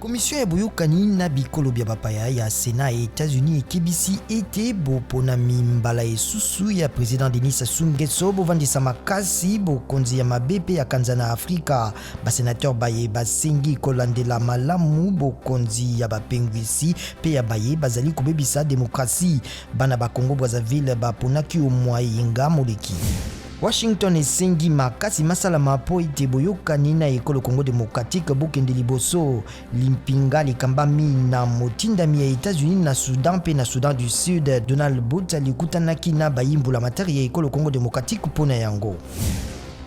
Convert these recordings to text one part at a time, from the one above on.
Commission ya boyokani na bikolo bya bapaya ya Sénat ya États-Unis ekebisi ete bopona mimbala esusu ya président Denis Sassou Nguesso bovandisa makasi bokonzi ya mabe pe ya kanza na Afrika. Basénateur baye basengi kolandela malamu bokonzi ya bapengwisi pe ya baye bazali kobebisa demokrasi. Bana ba Congo Brazzaville baponaki omwayenga moleki. Washington esengi makasi masala mapo ite boyokani na ekolo Congo démocratique bokende liboso. Limpinga likambami na motindami ya États-Unis na Soudan pe na Soudan du Sud. Donald Booth alikutanaki na bayimbula matari ya ekolo Congo démocratique pona yango.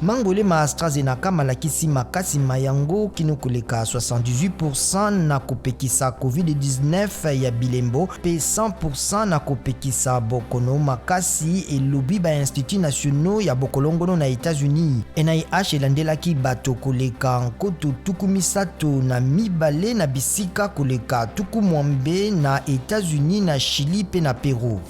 Mangwele ma AstraZeneca malakisi makasi mayango kino koleka 78% na kopekisa COVID-19 ya bilembo pe 100% na kopekisa bokono makasi elobi ba Institut Nationaux ya bokolongono na États-Unis. NIH elandelaki bato koleka nkoto tuku misato na mibale na bisika koleka tuku mwambe na États-Unis na Chili pe na Peru.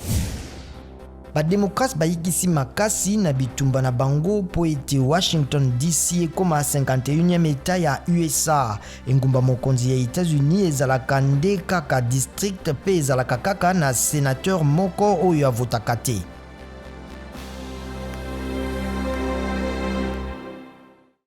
Bademokrasi bayikisi makasi na bitumba na bango po ete Washington DC ekoma 51e eta ya USA. Engumba mokonzi ya États-Unis ezalaka nde kaka district pe ezalaka kaka na sénateur moko oyo avotaka te.